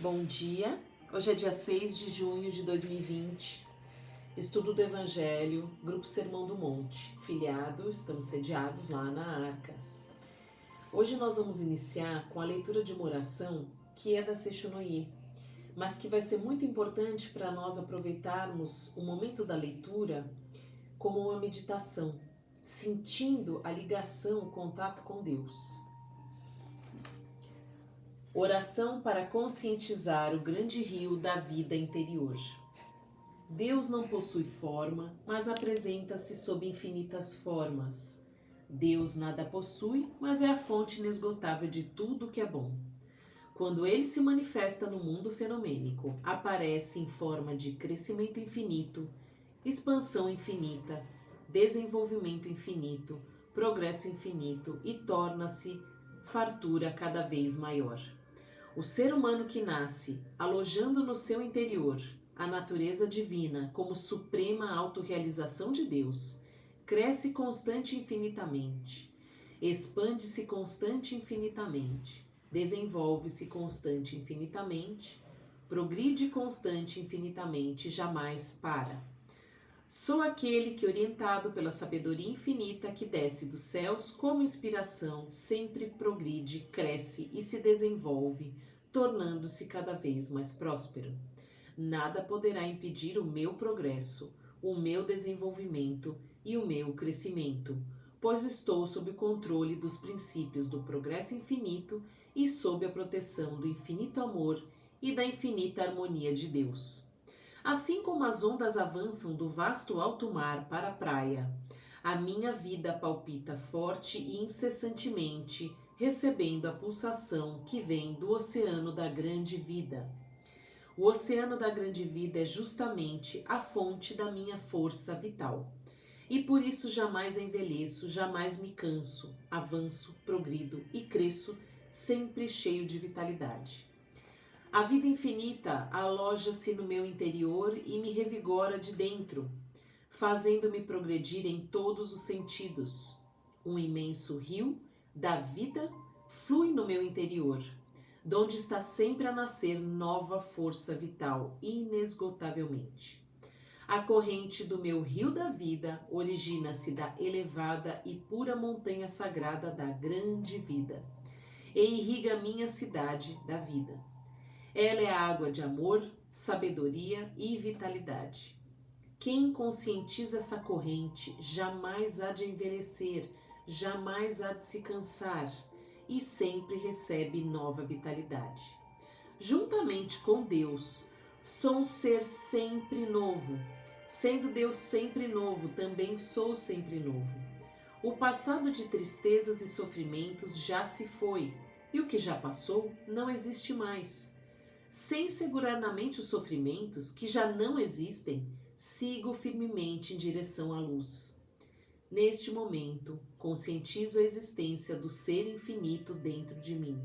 Bom dia, hoje é dia 6 de junho de 2020, estudo do Evangelho, Grupo Sermão do Monte, filiado, estamos sediados lá na Arcas. Hoje nós vamos iniciar com a leitura de uma oração que é da Sechonoye, mas que vai ser muito importante para nós aproveitarmos o momento da leitura como uma meditação, sentindo a ligação, o contato com Deus. Oração para conscientizar o grande rio da vida interior. Deus não possui forma, mas apresenta-se sob infinitas formas. Deus nada possui, mas é a fonte inesgotável de tudo que é bom. Quando ele se manifesta no mundo fenomênico, aparece em forma de crescimento infinito, expansão infinita, desenvolvimento infinito, progresso infinito e torna-se fartura cada vez maior. O ser humano que nasce, alojando no seu interior a natureza divina como suprema autorrealização de Deus, cresce constante infinitamente, expande-se constante infinitamente, desenvolve-se constante infinitamente, progride constante infinitamente, jamais para. Sou aquele que, orientado pela sabedoria infinita que desce dos céus como inspiração, sempre progride, cresce e se desenvolve, tornando-se cada vez mais próspero. Nada poderá impedir o meu progresso, o meu desenvolvimento e o meu crescimento, pois estou sob o controle dos princípios do progresso infinito e sob a proteção do infinito amor e da infinita harmonia de Deus. Assim como as ondas avançam do vasto alto mar para a praia, a minha vida palpita forte e incessantemente, recebendo a pulsação que vem do oceano da grande vida. O oceano da grande vida é justamente a fonte da minha força vital. E por isso jamais envelheço, jamais me canso, avanço, progrido e cresço, sempre cheio de vitalidade. A vida infinita aloja-se no meu interior e me revigora de dentro, fazendo-me progredir em todos os sentidos. Um imenso rio da vida flui no meu interior, donde está sempre a nascer nova força vital, inesgotavelmente. A corrente do meu rio da vida origina-se da elevada e pura montanha sagrada da grande vida, e irriga minha cidade da vida. Ela é a água de amor, sabedoria e vitalidade. Quem conscientiza essa corrente jamais há de envelhecer, jamais há de se cansar e sempre recebe nova vitalidade. Juntamente com Deus, sou um ser sempre novo. Sendo Deus sempre novo, também sou sempre novo. O passado de tristezas e sofrimentos já se foi, e o que já passou não existe mais. Sem segurar na mente os sofrimentos que já não existem, sigo firmemente em direção à luz. Neste momento, conscientizo a existência do ser infinito dentro de mim.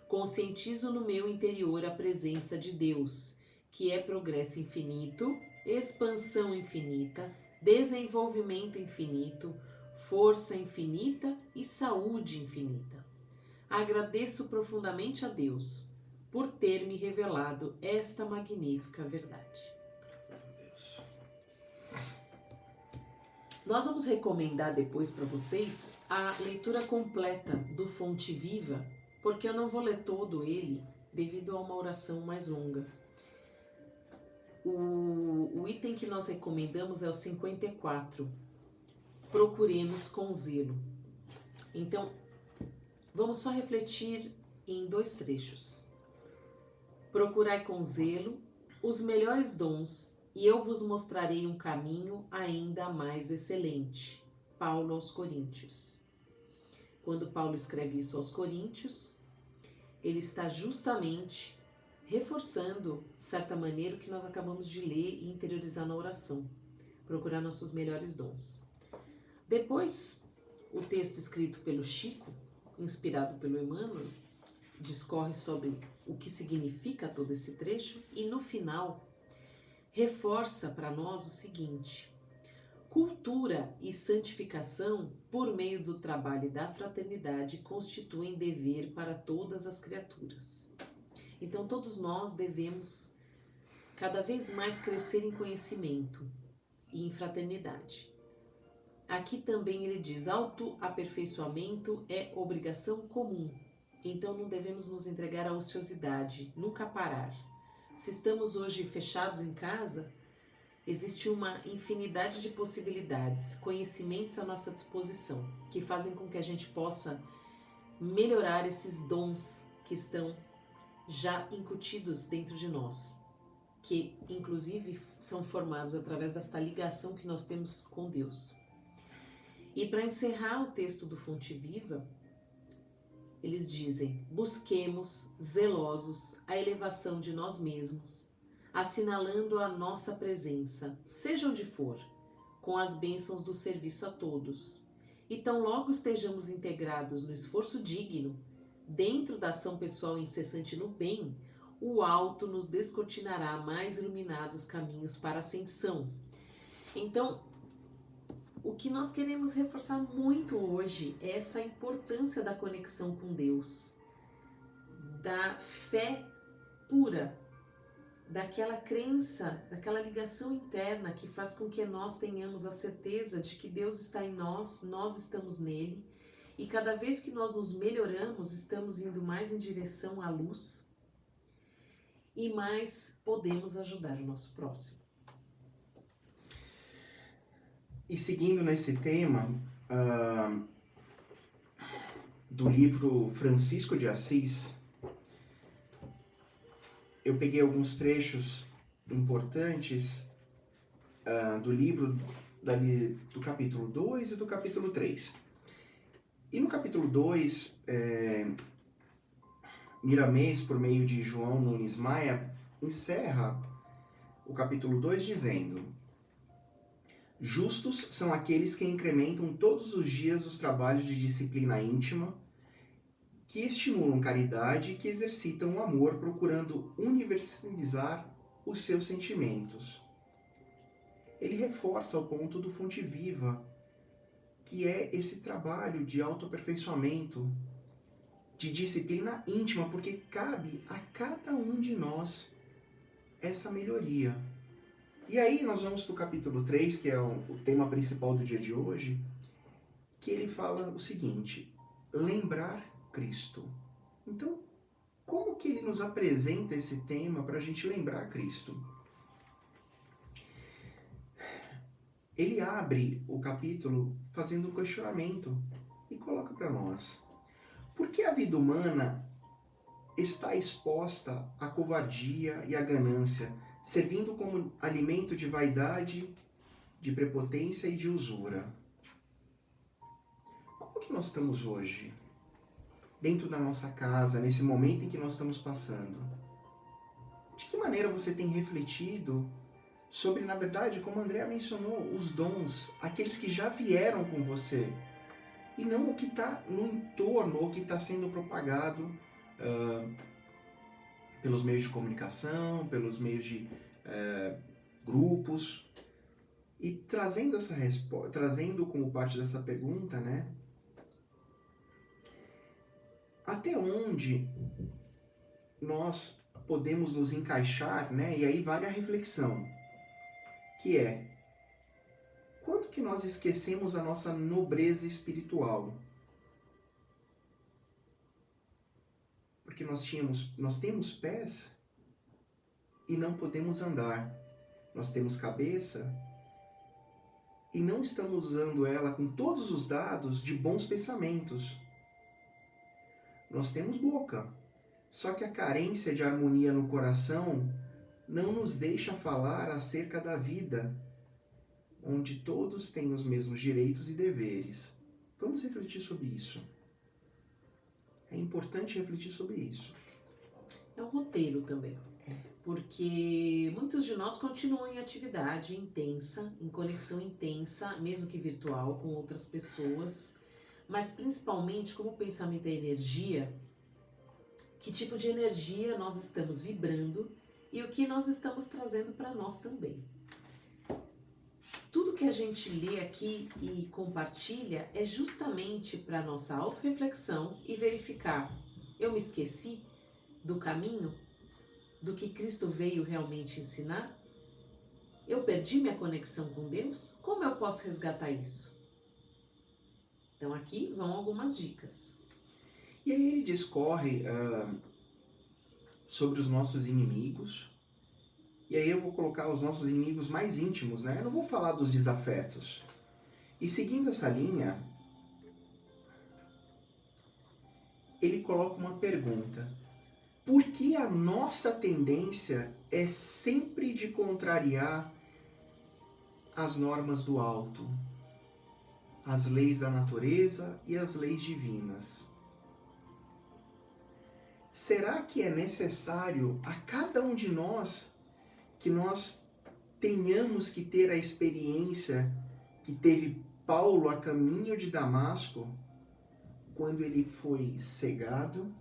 Conscientizo no meu interior a presença de Deus, que é progresso infinito, expansão infinita, desenvolvimento infinito, força infinita e saúde infinita. Agradeço profundamente a Deus por ter me revelado esta magnífica verdade. Graças a Deus. Nós vamos recomendar depois para vocês a leitura completa do Fonte Viva, porque eu não vou ler todo ele devido a uma oração mais longa. O item que nós recomendamos é o 54. Procuremos com zelo. Então, vamos só refletir em dois trechos. Procurai com zelo os melhores dons, e eu vos mostrarei um caminho ainda mais excelente. Paulo aos Coríntios. Quando Paulo escreve isso aos Coríntios, ele está justamente reforçando, de certa maneira, o que nós acabamos de ler e interiorizar na oração. Procurar nossos melhores dons. Depois, o texto escrito pelo Chico, inspirado pelo Emmanuel, discorre sobre o que significa todo esse trecho e no final reforça para nós o seguinte: cultura e santificação por meio do trabalho e da fraternidade constituem dever para todas as criaturas. Então todos nós devemos cada vez mais crescer em conhecimento e em fraternidade. Aqui também ele diz, autoaperfeiçoamento é obrigação comum, então não devemos nos entregar à ociosidade, nunca parar. Se estamos hoje fechados em casa, existe uma infinidade de possibilidades, conhecimentos à nossa disposição, que fazem com que a gente possa melhorar esses dons que estão já incutidos dentro de nós, que inclusive são formados através desta ligação que nós temos com Deus. E para encerrar o texto do Fonte Viva, eles dizem, busquemos, zelosos, a elevação de nós mesmos, assinalando a nossa presença, seja onde for, com as bênçãos do serviço a todos. E tão logo estejamos integrados no esforço digno, dentro da ação pessoal incessante no bem, o alto nos descortinará mais iluminados caminhos para a ascensão. Então, o que nós queremos reforçar muito hoje é essa importância da conexão com Deus, da fé pura, daquela crença, daquela ligação interna que faz com que nós tenhamos a certeza de que Deus está em nós, nós estamos nele, e cada vez que nós nos melhoramos, estamos indo mais em direção à luz e mais podemos ajudar o nosso próximo. E seguindo nesse tema do livro Francisco de Assis, eu peguei alguns trechos importantes do livro do capítulo 2 e do capítulo 3. E no capítulo 2, Miramês, por meio de João Nunes Maia, encerra o capítulo 2 dizendo: justos são aqueles que incrementam todos os dias os trabalhos de disciplina íntima, que estimulam caridade e que exercitam o amor, procurando universalizar os seus sentimentos. Ele reforça o ponto do Fonte Viva, que é esse trabalho de autoaperfeiçoamento, de disciplina íntima, porque cabe a cada um de nós essa melhoria. E aí nós vamos para o capítulo 3, que é o tema principal do dia de hoje, que ele fala o seguinte: lembrar Cristo. Então, como que ele nos apresenta esse tema para a gente lembrar Cristo? Ele abre o capítulo fazendo um questionamento e coloca para nós: por que a vida humana está exposta à covardia e à ganância, servindo como alimento de vaidade, de prepotência e de usura? Como que nós estamos hoje, dentro da nossa casa, nesse momento em que nós estamos passando? De que maneira você tem refletido sobre, na verdade, como a Andrea mencionou, os dons, aqueles que já vieram com você, e não o que está no entorno, ou o que está sendo propagado pelos meios de comunicação, pelos meios de grupos. E trazendo essa resposta, trazendo como parte dessa pergunta, né? Até onde nós podemos nos encaixar, né? E aí vale a reflexão, que é: quando que nós esquecemos a nossa nobreza espiritual? Porque nós temos pés e não podemos andar. Nós temos cabeça e não estamos usando ela com todos os dados de bons pensamentos. Nós temos boca, só que a carência de harmonia no coração não nos deixa falar acerca da vida, onde todos têm os mesmos direitos e deveres. Vamos refletir sobre isso. É importante refletir sobre isso. É um roteiro também, porque muitos de nós continuam em atividade intensa, em conexão intensa, mesmo que virtual, com outras pessoas, mas principalmente como o pensamento é energia, que tipo de energia nós estamos vibrando e o que nós estamos trazendo para nós também. Tudo que a gente lê aqui e compartilha é justamente para nossa autorreflexão e verificar: eu me esqueci do caminho? do que Cristo veio realmente ensinar? Eu perdi minha conexão com Deus? Como eu posso resgatar isso? Então aqui vão algumas dicas. E aí ele discorre sobre os nossos inimigos. E aí eu vou colocar os nossos inimigos mais íntimos, né? Eu não vou falar dos desafetos. E seguindo essa linha, ele coloca uma pergunta. Por que a nossa tendência é sempre de contrariar as normas do alto, as leis da natureza e as leis divinas? Será que é necessário a cada um de nós que nós tenhamos que ter a experiência que teve Paulo a caminho de Damasco, quando ele foi cegado,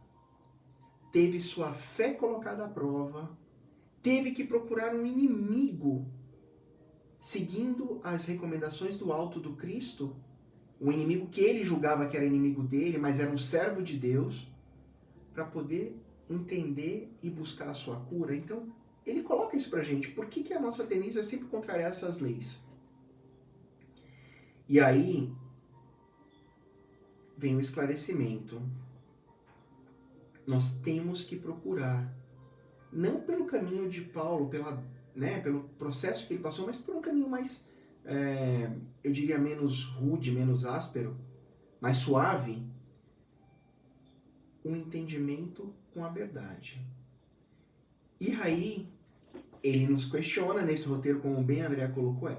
teve sua fé colocada à prova, teve que procurar um inimigo, seguindo as recomendações do alto do Cristo, um inimigo que ele julgava que era inimigo dele, mas era um servo de Deus, para poder entender e buscar a sua cura? Então, ele coloca isso pra gente. Por que a nossa tendência é sempre contrariar essas leis? E aí vem o esclarecimento. Nós temos que procurar, não pelo caminho de Paulo, pelo processo que ele passou, mas por um caminho mais, eu diria, menos rude, menos áspero, mais suave, um entendimento com a verdade. E aí, ele nos questiona nesse roteiro, como bem a Andrea colocou,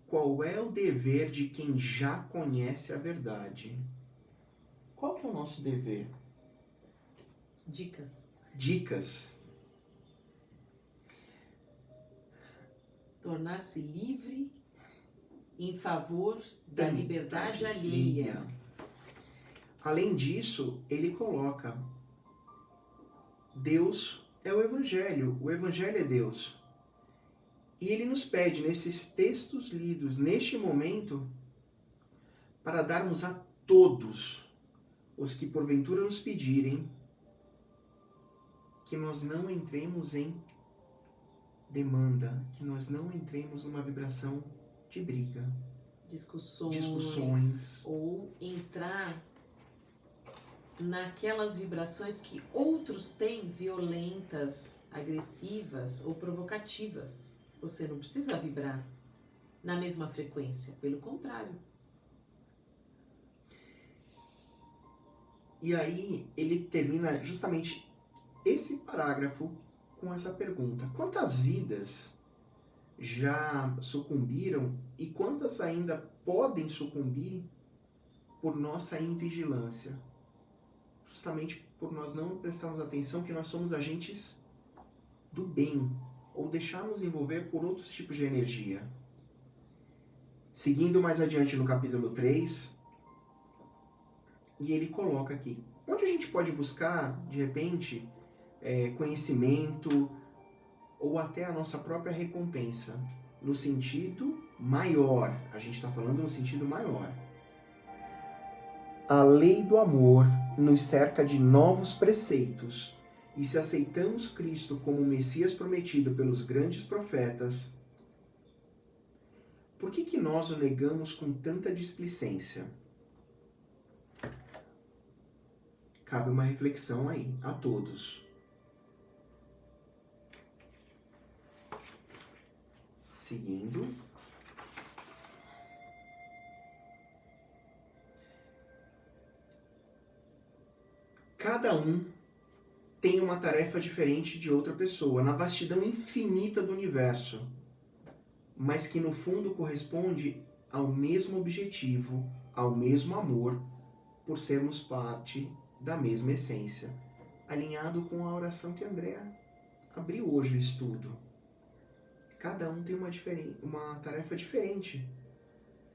qual é o dever de quem já conhece a verdade? Qual que é o nosso dever? Dicas. Tornar-se livre em favor da liberdade alheia. Além disso, ele coloca: Deus é o Evangelho é Deus. E ele nos pede, nesses textos lidos neste momento, para darmos a todos os que porventura nos pedirem, que nós não entremos em demanda, que nós não entremos numa vibração de briga, discussões, ou entrar naquelas vibrações que outros têm, violentas, agressivas ou provocativas. Você não precisa vibrar na mesma frequência, pelo contrário. E aí ele termina justamente esse parágrafo com essa pergunta: quantas vidas já sucumbiram e quantas ainda podem sucumbir por nossa invigilância? Justamente por nós não prestarmos atenção que nós somos agentes do bem, ou deixarmos envolver por outros tipos de energia. Seguindo mais adiante no capítulo 3, e ele coloca aqui, onde a gente pode buscar, de repente, conhecimento, ou até a nossa própria recompensa, no sentido maior. A gente está falando no sentido maior. A lei do amor nos cerca de novos preceitos, e se aceitamos Cristo como o Messias prometido pelos grandes profetas, por que nós o negamos com tanta displicência? Cabe uma reflexão aí, a todos. Seguindo. Cada um tem uma tarefa diferente de outra pessoa, na vastidão infinita do universo, mas que no fundo corresponde ao mesmo objetivo, ao mesmo amor, por sermos parte da mesma essência, alinhado com a oração que a Andrea abriu hoje o estudo. Cada um tem uma tarefa diferente,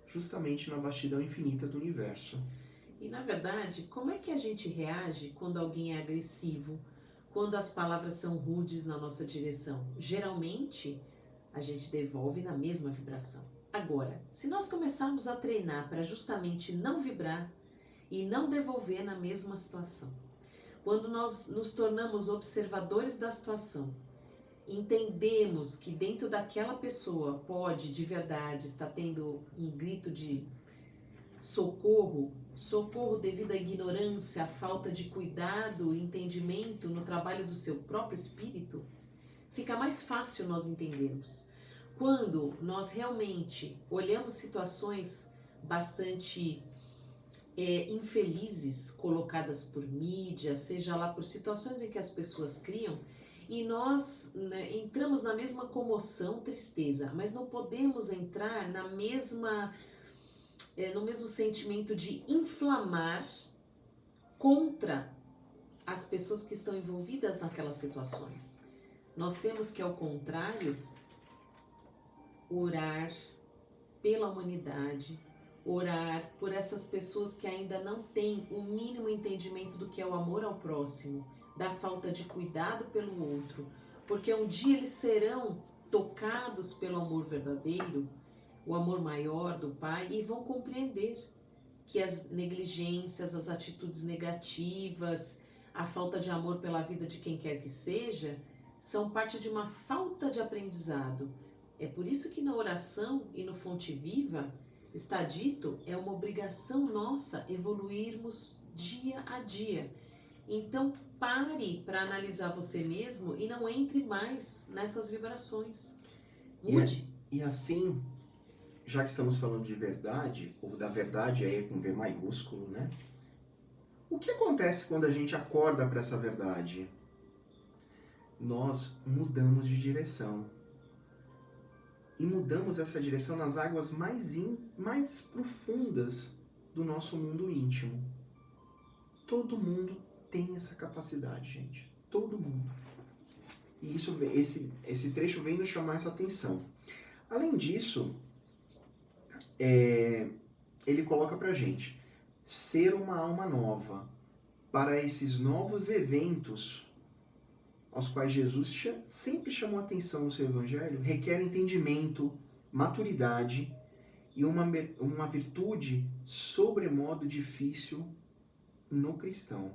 justamente na vastidão infinita do universo. E, na verdade, como é que a gente reage quando alguém é agressivo, quando as palavras são rudes na nossa direção? Geralmente, a gente devolve na mesma vibração. Agora, se nós começarmos a treinar para justamente não vibrar e não devolver na mesma situação, quando nós nos tornamos observadores da situação entendemos que dentro daquela pessoa pode de verdade estar tendo um grito de socorro, socorro devido à ignorância, à falta de cuidado e entendimento no trabalho do seu próprio espírito, fica mais fácil nós entendermos. Quando nós realmente olhamos situações bastante infelizes colocadas por mídia, seja lá por situações em que as pessoas criam, e nós, né, entramos na mesma comoção, tristeza, mas não podemos entrar na mesma, no mesmo sentimento de inflamar contra as pessoas que estão envolvidas naquelas situações. Nós temos que, ao contrário, orar pela humanidade, orar por essas pessoas que ainda não têm o mínimo entendimento do que é o amor ao próximo, da falta de cuidado pelo outro, porque um dia eles serão tocados pelo amor verdadeiro, o amor maior do Pai, e vão compreender que as negligências, as atitudes negativas, a falta de amor pela vida de quem quer que seja, são parte de uma falta de aprendizado. É por isso que na oração e no Fonte Viva está dito, é uma obrigação nossa evoluirmos dia a dia. Então pare para analisar você mesmo e não entre mais nessas vibrações. Mude. E assim, já que estamos falando de verdade, ou da verdade aí com V maiúsculo, né? O que acontece quando a gente acorda para essa verdade? Nós mudamos de direção. E mudamos essa direção nas águas mais profundas do nosso mundo íntimo. Todo mundo tem essa capacidade, gente. Todo mundo. E esse trecho vem nos chamar essa atenção. Além disso, ele coloca pra gente ser uma alma nova para esses novos eventos aos quais Jesus sempre chamou atenção no seu evangelho, requer entendimento, maturidade e uma virtude sobremodo difícil no cristão.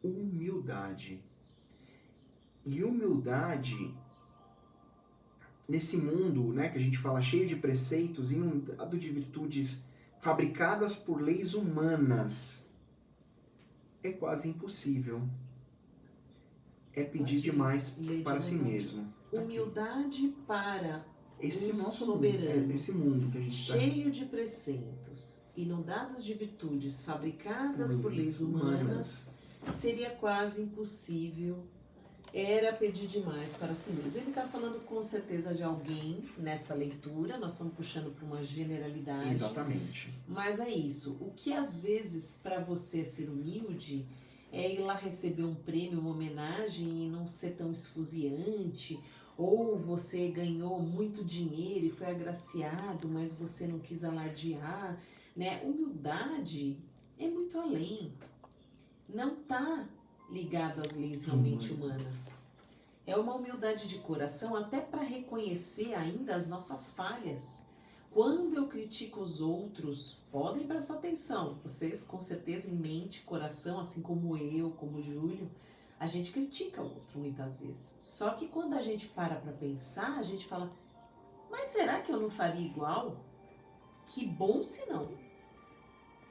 Humildade. E humildade, nesse mundo, né, que a gente fala cheio de preceitos, inundado de virtudes fabricadas por leis humanas, é quase impossível. É pedir demais para si mesmo. Humildade para esse o nosso soberano, mundo, esse mundo que a gente cheio de preceitos, inundados de virtudes fabricadas por leis humanas, seria quase impossível, era pedir demais para si mesmo. Ele está falando com certeza de alguém nessa leitura, nós estamos puxando para uma generalidade. Exatamente. Mas é isso, o que às vezes para você ser humilde é ir lá receber um prêmio, uma homenagem e não ser tão esfuziante, ou você ganhou muito dinheiro e foi agraciado, mas você não quis alardear, né? Humildade é muito além, não está ligado às leis realmente humanas. É uma humildade de coração até para reconhecer ainda as nossas falhas. Quando eu critico os outros, podem prestar atenção, vocês com certeza em mente, coração, assim como eu, como o Júlio, a gente critica o outro muitas vezes. Só que quando a gente para pensar, a gente fala, mas será que eu não faria igual? Que bom se não.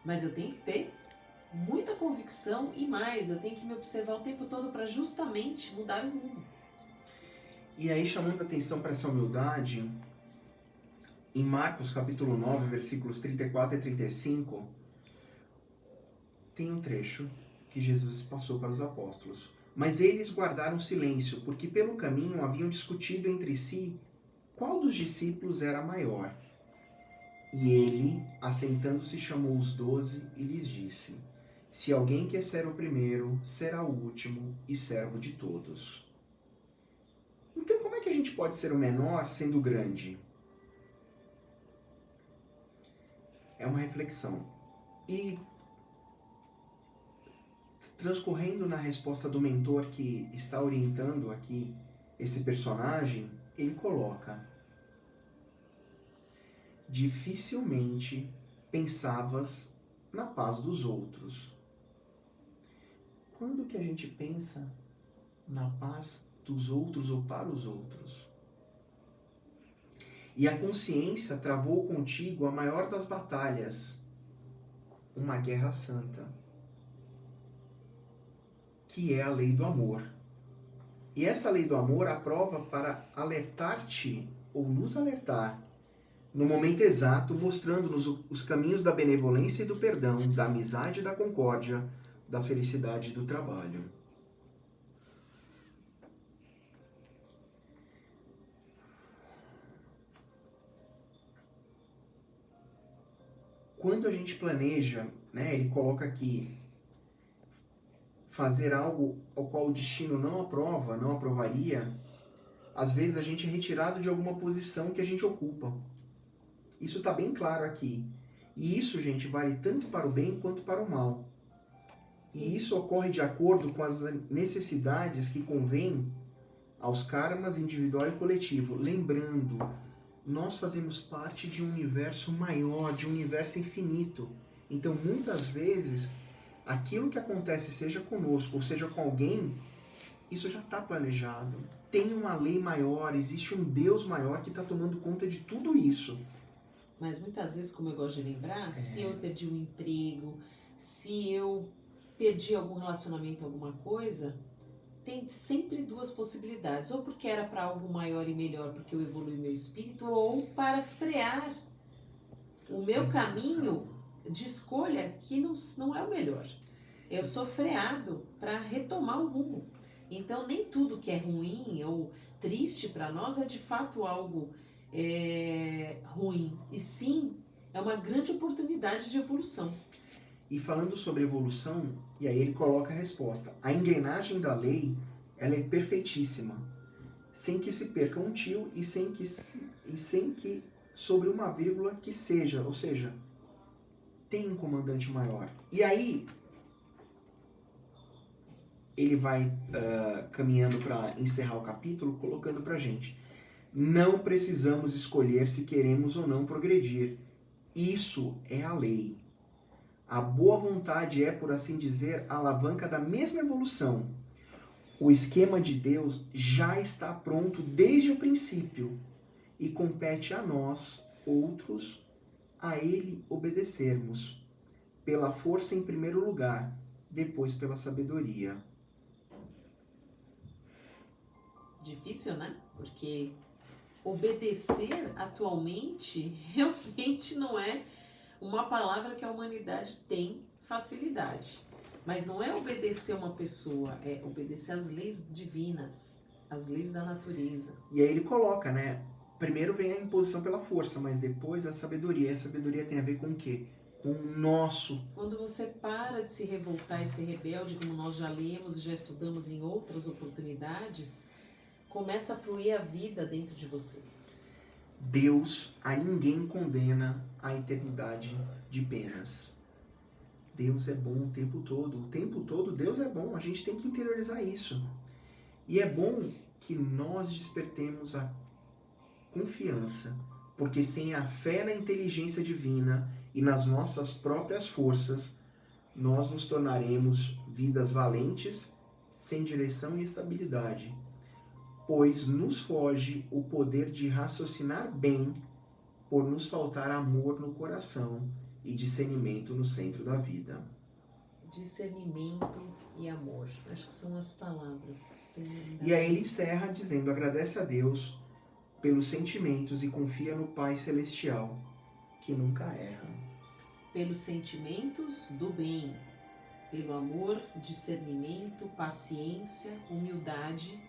Mas eu tenho que ter muita convicção e mais, eu tenho que me observar o tempo todo para justamente mudar o mundo. E aí, chamando a atenção para essa humildade, em Marcos capítulo 9, versículos 34 e 35, tem um trecho que Jesus passou para os apóstolos. Mas eles guardaram silêncio, porque pelo caminho haviam discutido entre si qual dos discípulos era maior. E ele, assentando-se, chamou os 12 e lhes disse: se alguém quer ser o primeiro, será o último e servo de todos. Então, como é que a gente pode ser o menor sendo o grande? É uma reflexão. E transcorrendo na resposta do mentor que está orientando aqui esse personagem, ele coloca: dificilmente pensavas na paz dos outros. Quando que a gente pensa na paz dos outros ou para os outros. E a consciência travou contigo a maior das batalhas, uma guerra santa, que é a lei do amor. E essa lei do amor aprova para alertar-te ou nos alertar no momento exato, mostrando-nos os caminhos da benevolência e do perdão, da amizade e da concórdia, da felicidade e do trabalho. Quando a gente planeja, né, ele coloca aqui, fazer algo ao qual o destino não aprova, não aprovaria, às vezes a gente é retirado de alguma posição que a gente ocupa. Isso está bem claro aqui. E isso, gente, vale tanto para o bem quanto para o mal. E isso ocorre de acordo com as necessidades que convêm aos karmas individual e coletivo. Lembrando, nós fazemos parte de um universo maior, de um universo infinito. Então, muitas vezes, aquilo que acontece, seja conosco ou seja com alguém, isso já está planejado. Tem uma lei maior, existe um Deus maior que está tomando conta de tudo isso. Mas muitas vezes, como eu gosto de lembrar, se eu perdi um emprego, se eu perdi algum relacionamento, alguma coisa, tem sempre duas possibilidades. Ou porque era para algo maior e melhor, porque eu evolui meu espírito, ou para frear o meu caminho de escolha que não é o melhor. Eu sou freado para retomar o rumo. Então, nem tudo que é ruim ou triste para nós é de fato algo ruim. E sim, é uma grande oportunidade de evolução. E falando sobre evolução, e aí ele coloca a resposta. A engrenagem da lei, ela é perfeitíssima, sem que se perca um tio e sem que sobre uma vírgula que seja, ou seja, tem um comandante maior. E aí, ele vai caminhando para encerrar o capítulo, colocando para a gente. Não precisamos escolher se queremos ou não progredir. Isso é a lei. A boa vontade é, por assim dizer, a alavanca da mesma evolução. O esquema de Deus já está pronto desde o princípio e compete a nós, outros, a Ele obedecermos. Pela força em primeiro lugar, depois pela sabedoria. Difícil, né? Porque obedecer atualmente realmente não é uma palavra que a humanidade tem facilidade. Mas não é obedecer uma pessoa, é obedecer às leis divinas, às leis da natureza. E aí ele coloca, né? Primeiro vem a imposição pela força, mas depois a sabedoria. E a sabedoria tem a ver com o quê? Com o nosso. Quando você para de se revoltar e ser rebelde, como nós já lemos e já estudamos em outras oportunidades, começa a fluir a vida dentro de você. Deus a ninguém condena a eternidade de penas. Deus é bom o tempo todo. O tempo todo Deus é bom. A gente tem que interiorizar isso. E é bom que nós despertemos a confiança, porque sem a fé na inteligência divina e nas nossas próprias forças, nós nos tornaremos vidas valentes, sem direção e estabilidade, pois nos foge o poder de raciocinar bem, por nos faltar amor no coração e discernimento no centro da vida. Discernimento e amor, acho que são as palavras. E aí ele encerra dizendo: agradece a Deus pelos sentimentos e confia no Pai Celestial, que nunca erra. Pelos sentimentos do bem, pelo amor, discernimento, paciência, humildade,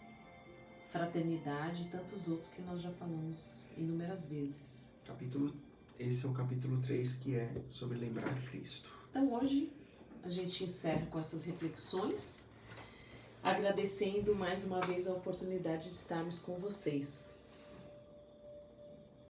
fraternidade e tantos outros que nós já falamos inúmeras vezes. Esse é o capítulo 3, que é sobre lembrar Cristo. Então hoje a gente encerra com essas reflexões, agradecendo mais uma vez a oportunidade de estarmos com vocês.